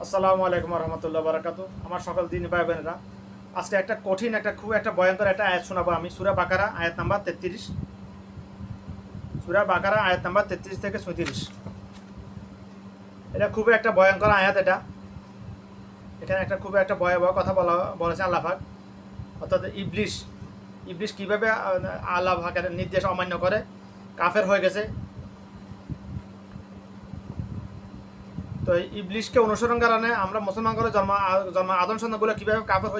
আসসালামু আলাইকুম রহমতুল্লাহ বারাকাতু। আমার সকল দিন ভাই বোনেরা, আজকে একটা কঠিন খুব ভয়ঙ্কর একটা আয়াত শোনাবো আমি। সূরা বাকারা আয়াত নাম্বার 33, সূরা বাকারা আয়াত নাম্বার 33 থেকে 37। এটা খুবই একটা ভয়ঙ্কর আয়াত। এখানে খুবই একটা ভয়াবহ কথা বলেছে আল্লাহ পাক। অর্থাৎ ইবলিশ কীভাবে আল্লাহ পাকের নির্দেশ অমান্য করে কাফের হয়ে গেছে। তো এই ইবলিশকে অনুসরণ কারণে আমরা মুসলমান করে জন্ম আদম সন্তানগুলো কীভাবে কাফের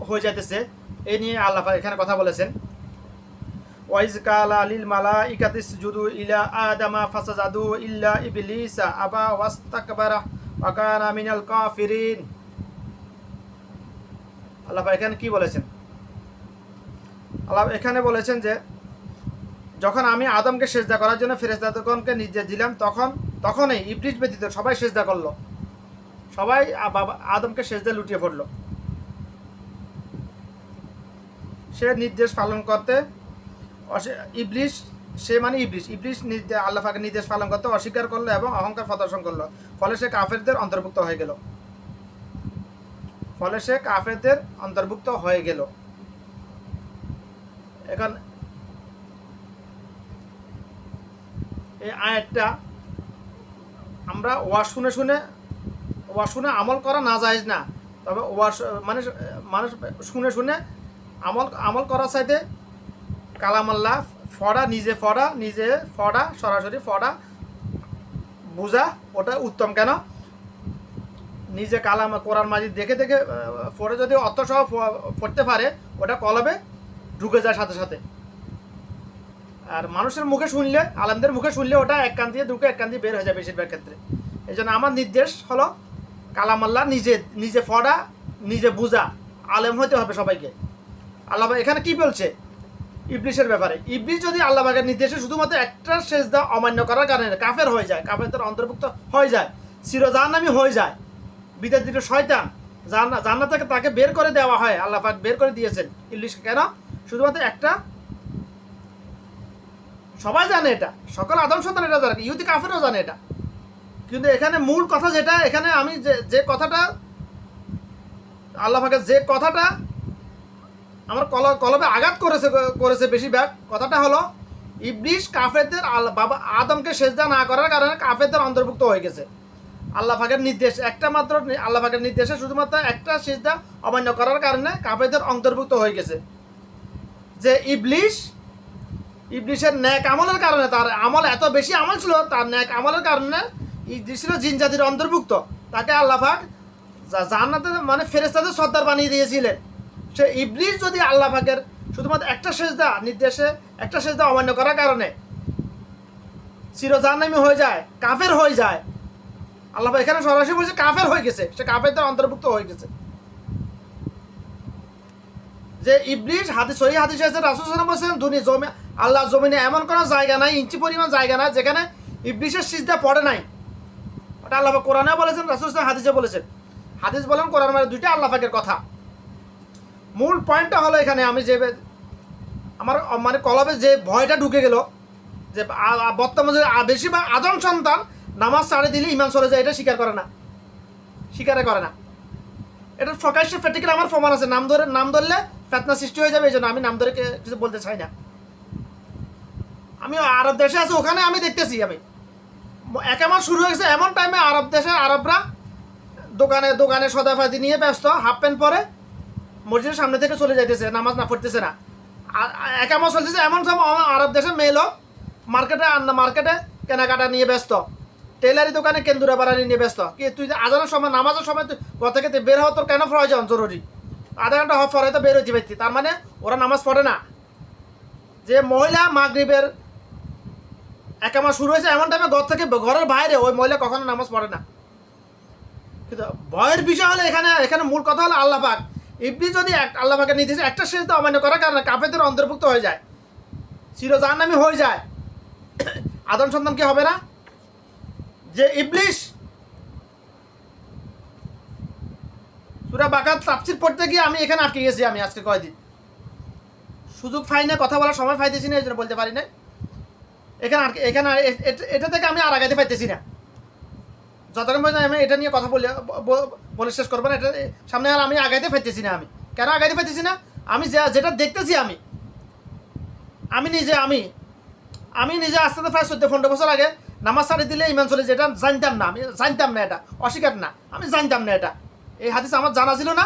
হয়ে যাইতেছে এই নিয়ে আল্লাহ এখানে কথা বলেছেন। ওয়াইজ কালা লিল মালাইকাতিস জুদু ইলা আদামা ফাসাজাদু ইল্লা ইবলিসা আবা ওয়াস্তাকবারা ওয়া কানা মিনাল কাফিরিন। আল্লাহ এখানে কি বলেছেন? আল্লাহ এখানে বলেছেন যে যখন আমি আদমকে সেজদা করার জন্য ফেরেশতাগণকে নির্দেশ দিলাম তখনই ইবলিশ ব্যতীত সবাই সেজদা করলো, সবাই আদমকে সেজদা লুটিয়ে পড়লো। সে নির্দেশ পালন করতে ইবলিশ আল্লাহ পাকের নির্দেশ পালন করতে অস্বীকার করলো এবং অহংকার প্রদর্শন করলো। ফলে সে কাফেরদের অন্তর্ভুক্ত হয়ে গেল। এখন এই আয়াতটা আমরা ওয়াজ শুনে আমল করা না জায়েজ না, তবে ওয়াজ মানুষ শুনে আমল করার চাইতে কালাম আল্লাহ নিজে পড়া সরাসরি পড়া বোঝা ওটা উত্তম। কেন? নিজে কালাম কোরআন মাজিদ দেখে পড়ে যদি অর্থসহ পড়তে পারে ওটা কলবে ঢুকে যায় সাথে সাথে। আর মানুষের মুখে শুনলে, আলেমদের মুখে শুনলে ওটা এক কান দিয়ে ঢুকে এক কান দিয়ে বের হয়ে যায় বেশিরভাগ ক্ষেত্রে। এই জন্য আমার নির্দেশ হলো কালাম আল্লাহ নিজে পড়া নিজে বুঝা, আলেম হইতে হবে সবাইকে। আল্লাহ এখানে কি বলছে ইবলিশের ব্যাপারে? ইবলিশ যদি আল্লাহ পাকের নির্দেশে শুধুমাত্র একটা সেজদা অমান্য করার কারণে কাফের হয়ে যায়, কাফেরদের অন্তর্ভুক্ত হয়ে যায়, চিরজাহান্নামী হয়ে যায়, বিতাড়িত শয়তান, জান্নাত থেকে তাকে বের করে দেওয়া হয়। আল্লাহ পাক বের করে দিয়েছেন ইবলিশকে। কেন? শুধুমাত্র একটা। সবাই জানে এটা, সকল আদম সন্তান এটা জানে, ইহুদি কাফেরও জানে এটা। কিন্তু এখানে মূল কথা যেটা, এখানে আমি যে কথাটা আল্লাহ পাকের যে কথাটা আমার কলবে আঘাত করেছে বেশিরভাগ কথাটা হলো ইবলিশ কাফেরদের বাবা আদমকে সেজদা না করার কারণে কাফেরদের অন্তর্ভুক্ত হয়ে গেছে। আল্লাহ পাকের নির্দেশ একটা মাত্র, আল্লাহ পাকের নির্দেশে শুধুমাত্র একটা সেজদা অমান্য করার কারণে কাফেরদের অন্তর্ভুক্ত হয়ে গেছে। যে ইবলিশের ন্যাক আমলের কারণে, তার আমল এত বেশি আমল ছিল, তার ন্যাক আমলের কারণে ইবলিশ ছিল জিন জাতির অন্তর্ভুক্ত। তাকে আল্লাহ পাক জান্নাতে ফেরেশতাদের সর্দার বানিয়ে দিয়েছিলেন। সে ইবলিশ যদি আল্লাহ পাকের শুধুমাত্র একটা সেজদা অমান্য করার কারণে চিরজাহান্নামী হয়ে যায়, কাফের হয়ে যায়, আল্লাহ পাক এখানে সরাসরি বলছে কাফের হয়ে গেছে, সে কাফেরদের অন্তর্ভুক্ত হয়ে গেছে। যে ইবলিশ সহিহ হাদিসে আছে, রাসূল সাল্লাল্লাহু আলাইহি ওয়াসাল্লাম বলেছেন আল্লাহ জমিনে এমন কোনো জায়গা নাই, ইঞ্চি পরিমাণ জায়গা নাই যেখানে ইবলিশের সিজদা পড়ে নাই। ওটা আল্লাহ পাক কোরআনে বলেছেন, রাসূল সাল্লাল্লাহু হাদিসে বলেছেন। হাদিস বলেন কোরআন, দুইটা আল্লাহ পাকের কথা। মূল পয়েন্টটা হলো এখানে আমি যে আমার কলবে যে ভয়টা ঢুকে গেল, যে বর্তমানে বেশিরভাগ আদম সন্তান নামাজ ছাড়ে দিলে ইমান চলে যায়, এটা স্বীকার করে না। এটা প্রকাশ্যে প্র্যাকটিক্যাল আমার প্রমাণ আছে। নাম ধরলে ফেতনা সৃষ্টি হয়ে যাবে, এই জন্য আমি নাম ধরে কিছু বলতে চাই না। আমি আরব দেশে আছি, ওখানে আমি দেখতেছি, আমি একেবারে শুরু হয়েছে এমন টাইমে আরবরা দোকানে সদাফাতি নিয়ে ব্যস্ত, হাফ প্যান্ট পরে মসজিদের সামনে থেকে চলে যাইতেছে, নামাজ না পড়তেছে না। একামত চলতেছে এমন সময় আরব দেশের মেয়ে লোক মার্কেটে কেনাকাটা নিয়ে ব্যস্ত, টেলারি দোকানে কেন্দুরা বাড়ানি নিয়ে ব্যস্ত। কি তুই আজানের সময়, নামাজের সময় তুই ঘর থেকে বের হওয়া তোর কেন প্রয়োজন জরুরি? আধা ঘন্টা হওয়ার পরে তো বের হইতে পারতি। তার মানে ওরা নামাজ পড়ে না। যে মহিলা মাগরিবের একামত শুরু হয়েছে এমন টাইমে ঘরের বাইরে ওই মহিলা কখনো নামাজ পড়ে না। কিন্তু ভয়ের বিষয় হলো এখানে মূল কথা হলো আল্লাহ পাক ইবলিশ যদি আল্লাহ পাকের নির্দেশে একটা সেজদা অমান্য করার কারণে কাফেরদের অন্তর্ভুক্ত হয়ে যায়, চিরজাহান্নামী হয়ে যায়, আদম সন্তান কি হবে না? যে ইবলিশ সূরা বাকারা তাফসীর পড়তে গিয়ে আমি এখানে আটকে গেছি। আমি আজকে কয়দিন সুযোগ পাই না, কথা বলার সময় পাইতেছি না, এই জন্য বলতে পারি না। এখানে এটা থেকে আমি আর আগাইতে পাইতেছি না। যতক্ষণ পর্যন্ত আমি এটা নিয়ে কথা বলে শেষ করবো না, এটা সামনে আর আমি আগাইতে ফেলতেছি না। আমি কেন আগাইতে ফেলতেছি না? আমি যেটা দেখতেছি, আমি নিজে আস্তে আস্তে প্রায় 14-15 বছর আগে নামাজ ছাড়ি দিলে ইমান চলে, যেটা জানতাম না, আমি জানতাম না, এটা অস্বীকার না, আমি জানতাম না এটা, এই হাদিস আমার জানা ছিল না।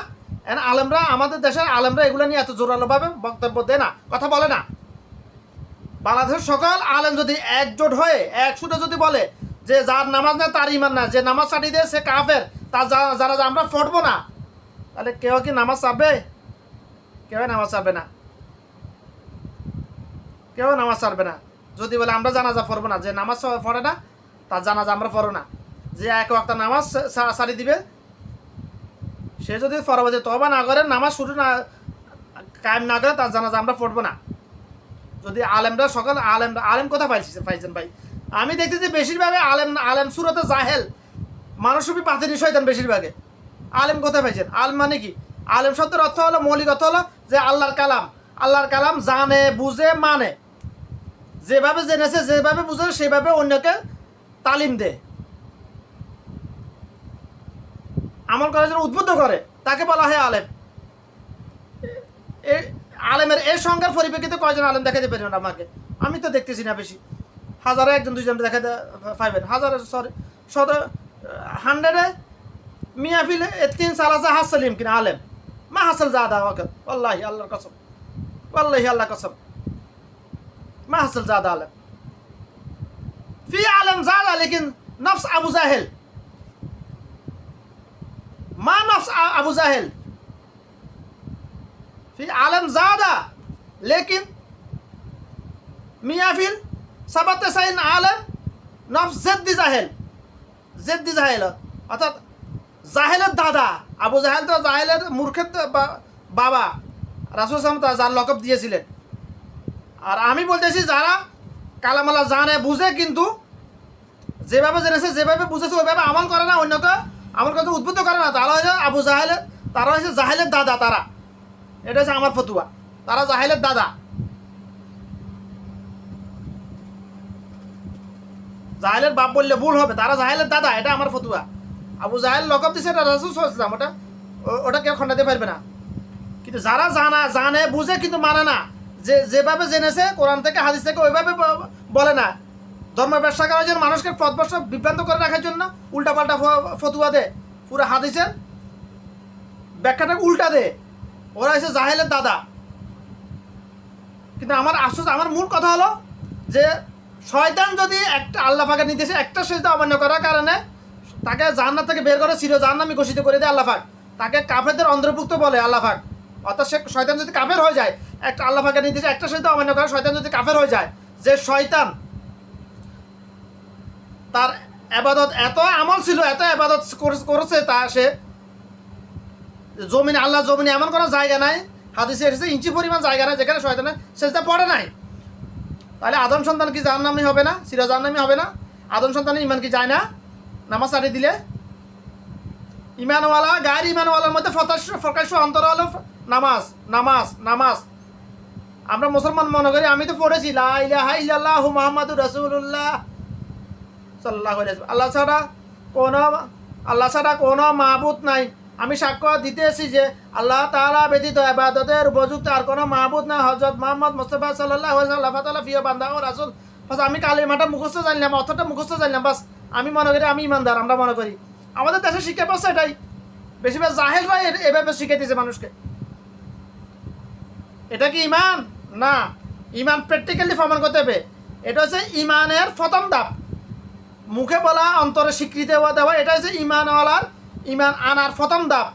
আলেমরা, আমাদের দেশের আলেমরা এগুলো নিয়ে এত জোরালোভাবে বক্তব্য দেয় না, কথা বলে না। বাংলাদেশের সকল আলেম যদি একজোট হয়ে একসুটে যদি বলে যে যার নামাজ নেই তার ইমান না, যে নামাজ ছাড়িয়ে দেয় সে কাফের, তার যারা আমরা পড়বো না, তাহলে কেউ কি নামাজ ছাড়বে? কেউ নামাজ ছাড়বে না, কেউ নামাজ ছাড়বে না। যদি বলে আমরা জানাজা পড়বো না, যে নামাজ পড়ে না তার জানাজা আমরা পড়ো না, যে এক ওয়াক্ত নামাজ ছাড়ি দিবে সে যদি পরবর্তী তওবা না করে, নামাজ শুরু না কায়েম না করে, তার জানাজা আমরা পড়বো না। যদি আলেমরা সকল আলেম কোথা পাইছেন ভাই? আমি দেখতেছি বেশিরভাগে আলেম সুরতে জাহেল, মানুষরূপী পাতিনি শয়তান বেশিরভাগে। আলেম কোথায় পাইছেন? আলেম মানে কি? আলেম শব্দের অর্থ হলো, মৌলিক অর্থ হলো যে আল্লাহর কালাম জানে, বুঝে, মানে, যেভাবে জেনেছে, যেভাবে বুঝে, সেভাবে অন্যকে তালিম দেয়, আমল করার জন্য উদ্বুদ্ধ করে, তাকে বলা হয় আলেম। আলেমের এই সংজ্ঞার পরিপ্রেক্ষিতে কয়জন আলেম দেখাতে পারেন আমাকে? আমি তো দেখতেছি না বেশি, হাজারে একজন দুইজন দেখাতে পাইবেন, হাজারে সরি 100-এ মিয়াফিলে 3-4 হাসাল ইমকিন আলেম মা হাসাল জাদা ওয়াকাত, ওয়াল্লাহি আল্লাহর কসম, ওয়াল্লাহি আল্লাহর কসম, মা হাসাল জাদা আলেম। ফি আলেম জাদা লেকিন নফস আবু জাহেল, মা নফস আবু জাহেল। في عالم زادة लेकिन मियाफिल 97 आलम नफ्स জেদ্দি জাহেল, অর্থাৎ জাহেলের দাদা। আবু জাহেল তো জাহেলের মূর্খের বাবা, রাসূল সাল্লাল্লাহু আলাইহি ওয়াসাল্লাম যার লকব দিয়েছিলেন। আর আমি বলতেছি যারা কালামালা জানে, বুঝে, কিন্তু যেভাবে জেনেছে, যেভাবে বুঝেছে ওইভাবে আমল করে না, অন্যকে আমল করতে উদ্বুদ্ধ করে না, তারা হচ্ছে আবু জাহেলের, তারা হচ্ছে জাহেলের দাদা। তারা, এটা হচ্ছে আমার ফতুয়া, তারা জাহেলের দাদা। জাহেলের বাপ বললে ভুল হবে, তারা জাহেলের দাদা, এটা আমার ফতুয়া। আবু জাহেল লকব দিছে, এটা রাসূল সাল্লাল্লাহু আলাইহি ওয়াসাল্লাম, ওটা কেউ খণ্ডাতে পারবে না। কিন্তু যারা জানে, বুঝে, কিন্তু মানে না, যেভাবে জেনেছে কোরআন থেকে হাদিস থেকে, ওইভাবে বলে না, ধর্ম ব্যবসা করার জন্য, মানুষকে পথভ্রষ্ট বিভ্রান্ত করে রাখার জন্য উল্টাপাল্টা ফতুয়া দেয়, পুরো হাদিসের ব্যাখ্যাটা উল্টা দেয়, ওরা হচ্ছে জাহেলের দাদা। কিন্তু আমার আফসোস, আমার মূল কথা হলো যে শয়তান যদি একটা আল্লাহ পাকের নির্দেশে একটা সেজদা অমান্য করার কারণে তাকে জান্নাত থেকে বের করে চির জাহান্নামী ঘোষিত করে দেয় আল্লাহ পাক, তাকে কাফেরদের অন্তর্ভুক্ত বলে আল্লাহ পাক। অর্থাৎ সে শয়তান যদি কাফের হয়ে যায়, একটা আল্লাহ পাকের নির্দেশে একটা সেজদা অমান্য করে শয়তান যদি কাফের হয়ে যায়, যে শয়তান তার ইবাদত এত আমল ছিল, এত ইবাদত করেছে, তা সে জমিনে, আল্লাহ জমিনে এমন কোনো জায়গা নাই, হাদিসে এসেছে ইঞ্চি পরিমাণ জায়গা নাই যেখানে শয়তানে সেজদা পড়ে নাই। তাহলে আদম সন্তান কি জাহান্নামী হবে না? চির জাহান্নামী হবে না? আদম সন্তানের ইমান কি যায় না নামাজ ছাড়িয়ে দিলে? ইমানওয়ালা গায়ের ইমানওয়ালার মধ্যে প্রকাশ্য অন্তর হলো নামাজ, নামাজ, নামাজ। আমরা মুসলমান মনে করি, আমি তো পড়েছি লা ইলাহা ইল্লাল্লাহু মুহাম্মাদুর রাসূলুল্লাহ সাল্লাল্লাহু আলাইহি ওয়াসাল্লাম, আল্লাহ ছাড়া কোনো মাবুদ নাই। আমি সাক্ষ্য দিতেছি যে আল্লাহ তাআলা ব্যতীত ইবাদতের উপযুক্ত আর কোনো মাবুদ না। হযরত মুহাম্মদ মুস্তাফা সাল্লাল্লাহু আলাইহি ওয়াসাল্লাম তাআলা প্রিয় বান্দা ও রাসূল। বাস আমি কালিমাটা মুখস্থ জানলাম, অর্থটা মুখস্থ জানলাম, বাস আমি মনে করি আমি ইমানদার। আমরা মনে করি আমাদের দেশে শিক্ষা ব্যবস্থা এটাই, বেশিরভাগ জাহেলরাই এভাবে শিখাইতেছে মানুষকে। এটা কি ইমান? না, ইমান প্র্যাকটিক্যালি প্রমাণ করতে হবে। এটা হচ্ছে ইমানের প্রথম ধাপ, মুখে বলা, অন্তরে স্বীকৃতি দেওয়া, এটা হচ্ছে ইমানওয়ালার ইমান আনার প্রথম ধাপ।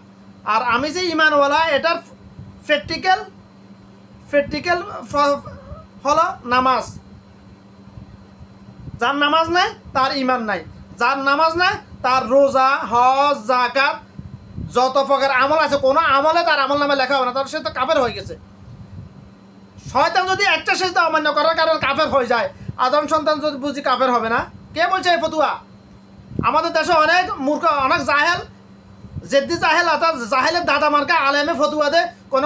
আর আমি যে ইমানওয়ালা, এটার প্র্যাকটিক্যাল হলো নামাজ। যার নামাজ নাই তার ইমান নাই, যার নামাজ নাই তার রোজা, হজ, যাকাত, যত প্রকার আমল আছে, কোনো আমলে তার আমল নামে লেখা হবে না, তার সে তো কাফের হয়ে গেছে। শয়তান যদি একটা সেজদা অমান্য করার কারণে কাফের হয়ে যায়, আদম সন্তান যদি বুঝি কাফের হবে না? কে বলছে এই ফতুয়া? আমাদের দেশে অনেক মূর্খ, অনেক জাহেল, জেদ্দি জাহেল, অর্থাৎ জাহেলের দাদা মার্কা আলেমে ফতুয়া দে। কোনো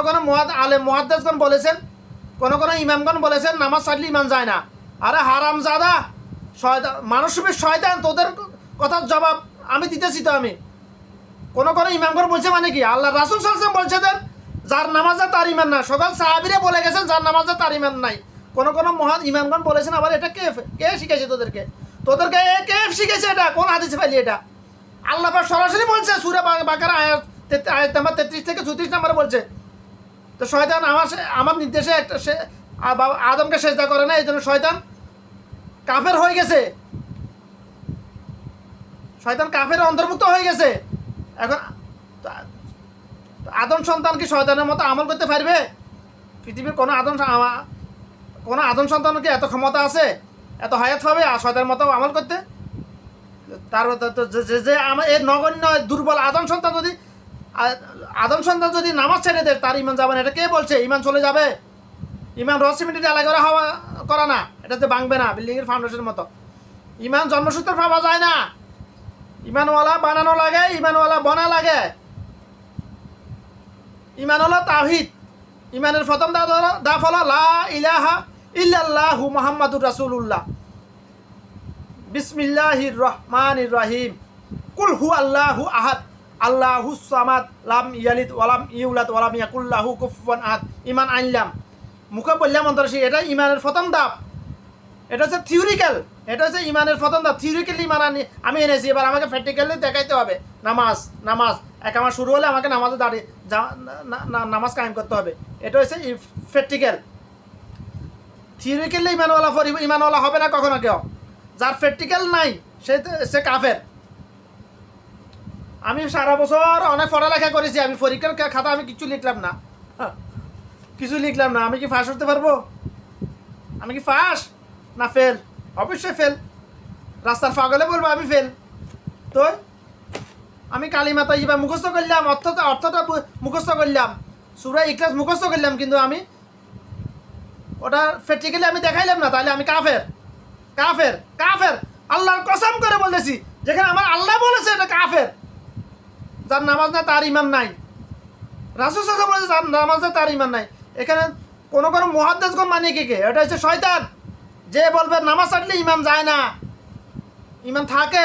মুহাদ্দিসগণ বলেছেন, কোনো ইমামগণ বলেছেন নামাজ ছাড়লে ইমান যায় না। আরে হারাম জাদা, শয়তান, মানুষরূপী শয়তান, তোদের কথার জবাব আমি দিতেছি তো আমি। কোন ইমামগণ বলছে মানে কি, আল্লাহ রাসূল সাল্লাল্লাহু আলাইহি ওয়াসাল্লাম বলছে দেন যার নামাজ যায় তার ইমান না। সকল সাহাবীরা বলে গেছেন যার নামাজ যায় তার ইমান নাই। কোন মহান ইমামগণ বলেছেন। আবার এটা কে শিখেছে তোদেরকে? কে শিখেছে এটা? কোন হাদিসে পাইলি এটা? আল্লাহ পাক সরাসরি বলছে সূরা বাকারা আয়াত নাম্বার 33 থেকে 34 নম্বরে বলছে। তো শয়তান আমার নির্দেশে একটা আদমকে সেজদা করে না, এই জন্য শয়তান কাফের হয়ে গেছে। শয়তান কাফের অন্তর্ভুক্ত হয়ে গেছে। এখন আদম সন্তান কি শয়তানের মতো আমল করতে পারবে? পৃথিবীর কোনো আদম সন্তান কি এত ক্ষমতা আছে, এত হায়াত পাবে আর শয়তানের মতো আমল করতে? তার যে আমার এই নগণ্য দুর্বল আদম সন্তান যদি নামাজ ছেড়ে দেয় তার ইমান যাবে না, এটা কে বলছে? ইমান চলে যাবে। ইমান রড সিমেন্টের আলাদা করা না, এটাতে ভাঙবে না বিল্ডিংয়ের ফাউন্ডেশনের মতো। ইমান জন্মসূত্রে পাওয়া যায় না, ইমানওয়ালা বানানো লাগে, ইমানওয়ালা বনা লাগে। ইমান হলো তাওহীদ। ইমানের প্রথম দাফ হলো লা ইলাহা ইল্লাল্লাহু মুহাম্মাদুর রাসূলুল্লাহ। বিসমিল্লাহির রহমানির রহিম। কুল হু আল্লাহু আহাদ আল্লাহুস সামাদ লাম ইয়ালিদ ওয়ালাম ইউলাদ ওয়ালাম ইয়াকুল লাহু কুফুয়ান আহাদ। ইমান আনলাম, মুখে বললাম অন্তরে, এটা ইমানের প্রথম ধাপ। এটা হচ্ছে থিওরিক্যাল, এটা হচ্ছে ইমানের প্রথম ধাপ। থিওরিক্যালি ইমান আমি এনেছি, এবার আমাকে প্র্যাকটিক্যালি দেখাইতে হবে। নামাজ একামত শুরু হলে আমাকে নামাজে দাঁড়িয়ে নামাজ কায়েম করতে হবে। এটা হচ্ছে প্র্যাকটিক্যাল। থিওরিক্যালি ইমানওয়ালা হবে না কখনো কেউ। যার প্র্যাকটিক্যাল নাই সে কাফের। আমি সারা বছর অনেক পড়ালেখা করেছি, আমি পরীক্ষার খাতা আমি কিছু লিখলাম না। আমি কি ফাঁস হতে পারবো? আমি কি ফাঁস না ফেল? অবশ্যই ফেল। রাস্তার পাগলে বলবো আমি ফেল। তো আমি কালিমা তাইয়্যিবা মুখস্থ করলাম, অর্থটা মুখস্থ করলাম, সূরা ইখলাস মুখস্থ করলাম, কিন্তু আমি ওটা প্র্যাকটিক্যালি আমি দেখাইলাম না, তাহলে আমি কাফের। আল্লাহর কসম করে বলতেছি, যেখানে আমার আল্লাহ বলেছে এটা কাফের। যার নামাজ নাই তার ইমান নাই। রাসূল সাল্লাল্লাহু আলাইহি ওয়াসাল্লাম বলেছে যার নামাজ নাই তার ইমান নাই। এখানে কোন মুহাদ্দিসগণ মানে কে? এটা হচ্ছে শয়তান। যে বলবে নামাজ ছাড়লে ইমান যায় না, ইমান থাকে,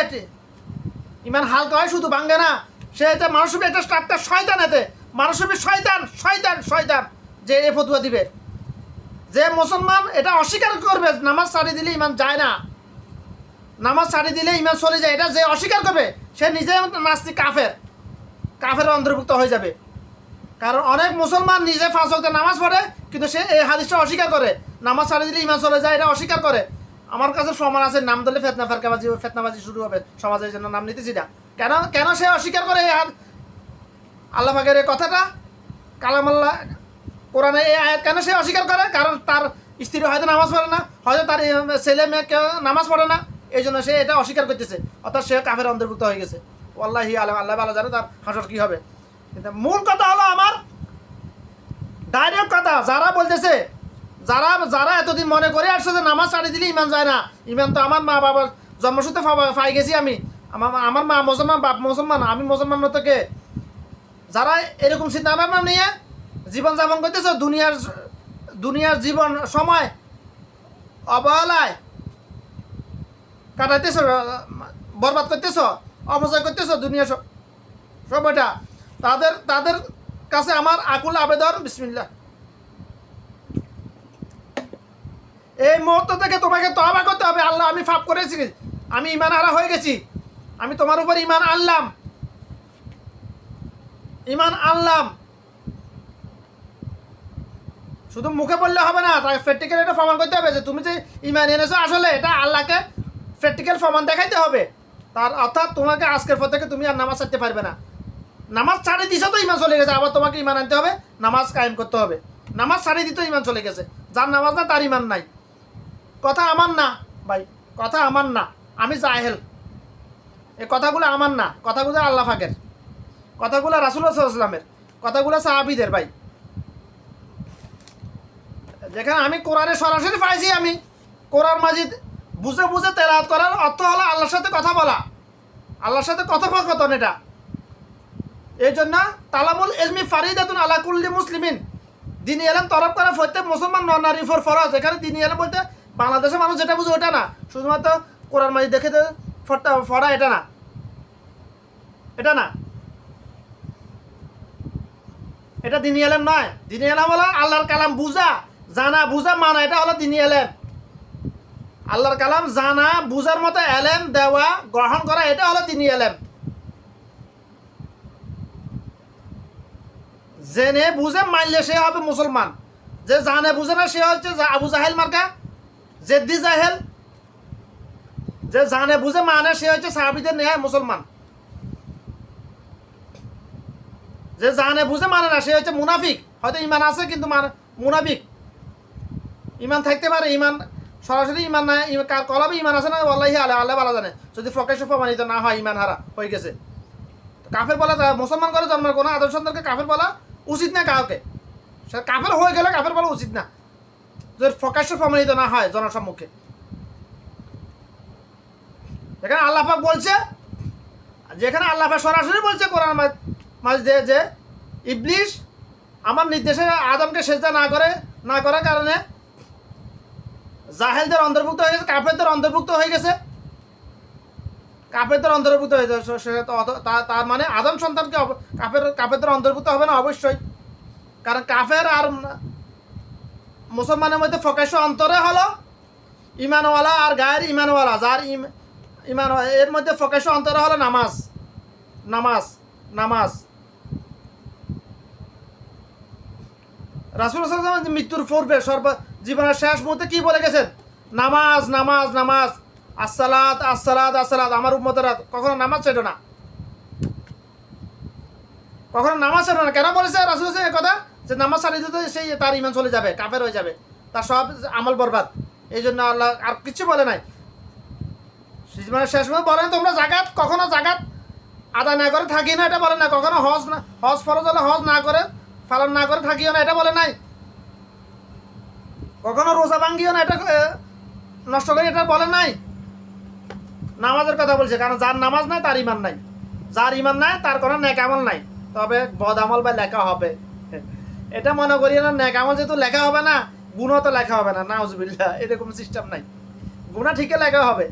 ইমান হালকা হয় শুধু ভাঙ্গে না, সে এটা মানসিক একটা স্টার্টটা শয়তান। এতে মানসিক শয়তান যে এ ফতুয়া দিবে। যে মুসলমান এটা অস্বীকার করবে নামাজ ছাড়িয়ে দিলে ইমান যায় না, নামাজ ছাড়িয়ে দিলে ইমান চলে যায়, এটা যে অস্বীকার করবে সে নিজে নাস্তিক, কাফের অন্তর্ভুক্ত হয়ে যাবে। কারণ অনেক মুসলমান নিজে 5 ওয়াক্ত নামাজ পড়ে, কিন্তু সে এই হাদিসটা অস্বীকার করে, নামাজ ছাড়িয়ে দিলে ইমান চলে যায়, এটা অস্বীকার করে। আমার কাছে প্রমাণ আছে, নাম দিলে ফেতনাবাজি শুরু হবে সমাজের জন্য, নাম নিতেছি না। কেন সে অস্বীকার করে আল্লাহ পাকের এই কথাটা, কালামাল্লাহ কোরআনে এই আয়াত কেন সে অস্বীকার করে? কারণ তার স্ত্রী হয়তো নামাজ পড়ে না, হয়তো তার ছেলে মেয়ে নামাজ পড়ে না, এই জন্য সে এটা অস্বীকার করতেছে, অর্থাৎ সে কাফের অন্তর্ভুক্ত হয়ে গেছে। আল্লাহি আলম, আল্লাহ ভালো জানে তার হাসর কি হবে। কিন্তু মূল কথা হলো আমার ডাইরেক্ট কথা, যারা বলতেছে, যারা এতদিন মনে করে আসছে যে নামাজ ছাড়িয়ে দিলে ইমান যায় না, ইমান তো আমার মা বাবার জন্মসূত্রে পাই গেছি আমি, আমার মা মুসলমান, বাপ মুসলমান, আমি মুসলমান থেকে, যারা এরকম চিন্তা ভাবনা নিয়ে জীবনযাপন করতেছ, দুনিয়ার জীবন সময় অবহেলায় কাটাইতেছ, বরবাদ করতেছ, অপচয় করতেছ দুনিয়া সময়টা, তাদের কাছে আমার আকুল আবেদন, বিসমিল্লাহ, এই মুহূর্ত থেকে তোমাকে তওবা করতে হবে। আল্লাহ, আমি পাপ করেছি, আমি ঈমান হারা হয়ে গেছি, আমি তোমার উপর ঈমান আনলাম। শুধু মুখে বললে হবে না, তাই প্র্যাকটিক্যাল এটা প্রমাণ করতে হবে যে তুমি যে ঈমান এনেছো আসলে এটা আল্লাহকে প্র্যাকটিক্যাল প্রমাণ দেখাইতে হবে। তার অর্থাৎ তোমাকে আজকের পর থেকে তুমি আর নামাজ ছাড়তে পারবে না। নামাজ ছাড়িয়ে দিছো তো ঈমান চলে গেছে, আবার তোমাকে ঈমান আনতে হবে, নামাজ কায়েম করতে হবে। নামাজ ছাড়িয়ে দিত ঈমান চলে গেছে, যার নামাজ না তার ঈমান নাই। কথা আমার না ভাই, কথা আমার না, আমি জাহেল, এই কথাগুলো আমার না, কথাগুলো আল্লাহ পাকের, কথাগুলো রাসূলুল্লাহ সাল্লাল্লাহু আলাইহি ওয়াসাল্লামের, কথাগুলো সাহাবীদের। ভাই, যেখানে আমি কোরআনে সরাসরি পাইছি, আমি কোরআন মাজিদ বুঝে তেলাওয়াত করার অর্থ হলো আল্লাহর সাথে কথা বলা, আল্লাহর সাথে কথোপকথন। এটা এই জন্য তালামুল ইলমি ফারিদাতুন আলা কুল্লি মুসলিমিন, দ্বীনি ইলম তলব করা প্রত্যেক মুসলমান নারীর উপর ফরজ। এখানে দ্বীনি ইলম বলতে বাংলাদেশের মানুষ যেটা বুঝে ওটা না, শুধুমাত্র কোরআন মাজিদ দেখে পড়া এটা না। এটা না, এটা দিনী এলেম নয়। দিনী এলেম হলো আল্লাহর কালাম বুঝা, জানা বুঝা মানা, এটা হলো দিনী এলেম। আল্লাহর কালাম জানা বুঝার মতো এলেম দেওয়া গ্রহণ করা, এটা হলো দিনী এলেম। জেনে বুঝে মানলে সে হবে মুসলমান। যে জানে বুঝে না সে হচ্ছে আবু জাহেল মার্কা, জেদ্দি জাহেল। যে জানে বুঝে মানে সে হচ্ছে সাহাবীদের নেয় মুসলমান। যে জানে বুঝে মানে না সে হচ্ছে মুনাফিক। হয়তো ইমান আছে কিন্তু মুনাফিক। ইমান থাকতে পারে, ইমান সরাসরি ইমান নাই, কার কলবে ইমান আছে না ওয়াল্লাহি আল্লাহ ভালো জানে। যদি প্রকাশ্য প্রমাণিত না হয় ইমান হারা হয়ে গেছে। কাফের বলা, মুসলমান করে জন্মের কোনো আদর্শ সন্তানকে কাফের বলা উচিত না কাউকে। সে কাফের হয়ে গেলে কাফের বলা উচিত না, যদি প্রকাশ্য প্রমাণিত না হয় জনসম্মুখে। যেখানে আল্লাহ পাক বলছে, যেখানে আল্লাহ পাক সরাসরি বলছে কোরআন মাঝে যে ইবলিস আমার নির্দেশে আদমকে সেজদা না করার কারণে জাহেলদের অন্তর্ভুক্ত হয়ে গেছে, কাফেরদের অন্তর্ভুক্ত হয়ে গেছে। কাফেরদের অন্তর্ভুক্ত হয়ে গেছে, তার মানে আদম সন্তানকে কাফেরদের অন্তর্ভুক্ত হবে না অবশ্যই। কারণ কাফের আর মুসলমানের মধ্যে প্রকাশ্য অন্তরে হলো ইমানওয়ালা আর গায়ের ইমানওয়ালা। যার ইমান এর মধ্যে প্রকাশ্য অন্তরে হলো নামাজ নামাজ নামাজ। রাসূল সাল্লাল্লাহু আলাইহি ওয়াসাল্লাম মৃত্যুর পূর্বে জীবনের শেষ মুহূর্তে কি বলে গেছেন? নামাজ নামাজ নামাজ, আসসালাত আসসালাত আসসালাত। আমার উম্মতেরা কখনো নামাজ ছেড়ো না, কখনো নামাজ ছেড়ো না। কেন বলেছে রাসূল এই কথা? যে নামাজ ছাড়িয়ে দিতে সেই তার ইমান চলে যাবে, কাফের হয়ে যাবে, তার সব আমল বরবাদ। এই জন্য আল্লাহ আর কিছু বলে নাই। জীবনের শেষ মুহূর্তে বলেন তোমরা জাকাত, কখনো জাকাত আদায় না করে থাকি না, এটা বলে না। কখনো হজ ফরজ হলে হজ না করে পালন না করে থাকিও না, এটা বলে নাই। কখনো রোজা ভাঙ্গিও না, এটা নষ্ট করে, এটা বলে নাই। নামাজের কথা বলছে, কারণ যার নামাজ নাই তার ইমান নাই, যার ইমান নাই তার কোনো নেক আমল নাই। তবে বদ আমল বা লেখা হবে, এটা মনে করি না। নেক আমল যেহেতু লেখা হবে না, গুনাহ তো লেখা হবে না, নাউজুবিল্লাহ, এরকম সিস্টেম নাই। গুনাহ ঠিকই লেখা হবে।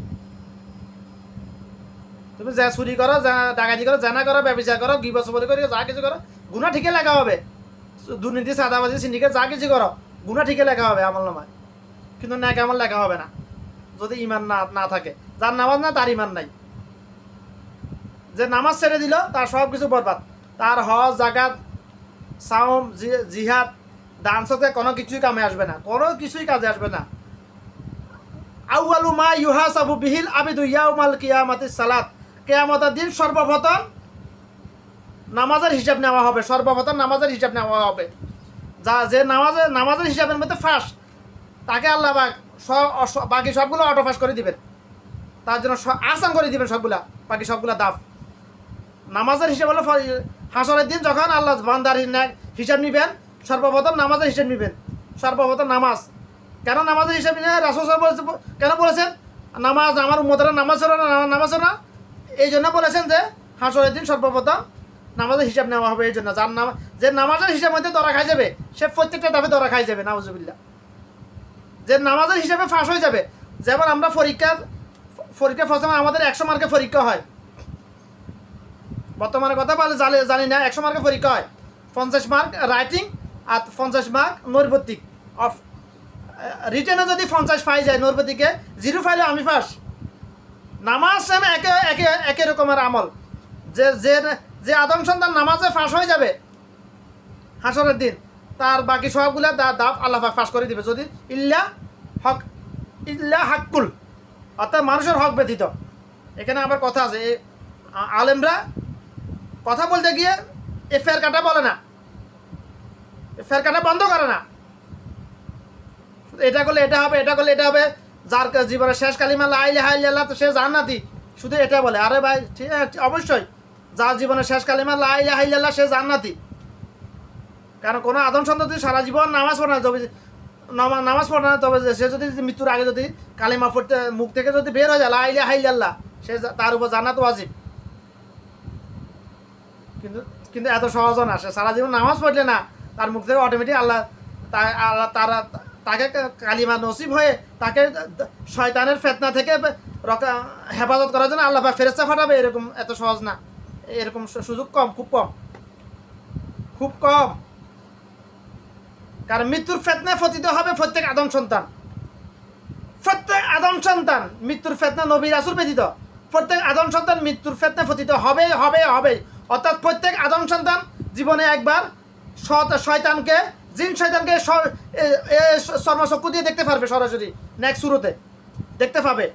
তুমি যা চুরি করো, যা ডাকাতি করো, জানা করো, ব্যবসা করো, গিবত চুরি করো, যা কিছু করো, গুনাহ ঠিকই লেখা হবে। দুর্নীতি, চাঁদাবাজি, সিন্ডিকেট যা কিছু করো, গুনাহ ঠিকই লেখা হবে আমলনামায়, কিন্তু নেক আমল লেখা হবে না যদি ইমান না থাকে। যার নামাজ না তার ইমান নাই। যে নামাজ ছেড়ে দিল তার সব কিছু বরবাদ। তার হজ, জাকাত, সাওম, জিহাদ, দান সদকা কোনো কিছুই কামে আসবে না, কোনো কিছুই কাজে আসবে না। আউয়ালু মা ইউহাসাবু বিহিল আবিদু ইয়াউমাল কিয়ামাতিস সালাত। কিয়ামতের দিন সর্বপ্রথম নামাজের হিসাব নেওয়া হবে, সর্বপ্রথম নামাজের হিসাব নেওয়া হবে। যে নামাজের হিসাবের মধ্যে ফাঁস, তাকে আল্লাহ বাকি সবগুলো অটো ফাঁস করে দিবেন, তার জন্য আসান করে দিবেন সবগুলা, বাকি সবগুলা দাফ। নামাজের হিসাব হলো হাসরের দিন যখন আল্লাহ বান্দার হিসাব নিবেন, সর্বপ্রথম নামাজের হিসাব নিবেন, সর্বপ্রথম নামাজ। কেন নামাজের হিসাব নিয়ে রাসূল কেন বলেছেন নামাজ আমার উম্মতেরা নামাজ না নামাজ না? এই জন্য বলেছেন যে হাসরের দিন সর্বপ্রথম নামাজের হিসাব নেওয়া হবে। এই জন্য যে নামাজের হিসাব মধ্যে ধরা খাই যাবে, সে প্রত্যেকটা দাবি ধরা খাই যাবে, নাউজুবিল্লাহ। যে নামাজের হিসাবে ফাঁস হয়ে যাবে। যেমন আমরা পরীক্ষা ফার্স্ট আমাদের 100 মার্কের পরীক্ষা হয়, বর্তমানে কথা বলে জানি না, 100 মার্কের পরীক্ষা হয়। 50 মার্ক রাইটিং আর 50 মার্ক নৈর্বত্তিক। রিটেনে যদি 50 পাই যায়, নৈর্বত্তিকে 0 পাইলে আমি ফাঁস। নামাজ সেম একে রকমের আমল। যে আদম সন্তান নামাজে ফাঁস হয়ে যাবে হাসরের দিন, তার বাকি সবগুলা দাব আল্লাহ ফাঁস করে দিবে, যদি ইল্লা হাক্কুল, অর্থাৎ মানুষের হক ব্যতীত। এখানে আবার কথা আছে, আলেমরা কথা বলতে গিয়ে এ ফের কাটা বলে না, ফের কাটা বন্ধ করে না। এটা করলে এটা হবে, এটা করলে এটা হবে। যার জীবনের শেষ কালিমা লা ইলাহা ইল্লাল্লাহ, তো সে জান্নাতি, শুধু এটা বলে। আরে ভাই ঠিক আছে, অবশ্যই যার জীবনের শেষ কালিমা লা ইলাহা ইল্লাল্লাহ সে জান্নাতি। কারণ কোনো আদম সন্ততি সারা জীবন নামাজ পড়ে না, তবে সে যদি মৃত্যুর আগে যদি কালিমা পড়তে মুখ থেকে যদি বের হয়ে যায় লা ইলাহা ইল্লাল্লাহ, সে তার উপর জান্নাত ওয়াজিব। কিন্তু এত সহজ না, সে সারা জীবন নামাজ পড়লে না, তার মুখ থেকে অটোমেটিক আল্লাহ তাকে কালিমা নসিব হয়ে তাকে শয়তানের ফিতনা থেকে হেফাজত করার জন্য আল্লাহ ফেরেশতা পাঠাবে। এরকম এত সহজ না। এরকম সুযোগ কম, খুব কম, খুব কম। কারণ মৃত্যুর ফেতনায় পতিত হবে প্রত্যেক আদম সন্তান, প্রত্যেক আদম সন্তান মৃত্যুর ফেতনা, নবী রাসূল ব্যতীত প্রত্যেক আদম সন্তান মৃত্যুর ফেতনায় পতিত হবে হবে হবে। অর্থাৎ প্রত্যেক আদম সন্তান জীবনে একবার শয়তানকে, জিন শয়তানকে চর্মচক্ষু দিয়ে দেখতে পারবে, সরাসরি নেক্সট শুরুতে দেখতে পাবে।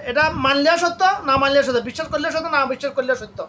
এটা মানলেও সত্য, না মানলেও সত্য, বিশ্বাস করলেও সত্য, না বিশ্বাস করলেও সত্য।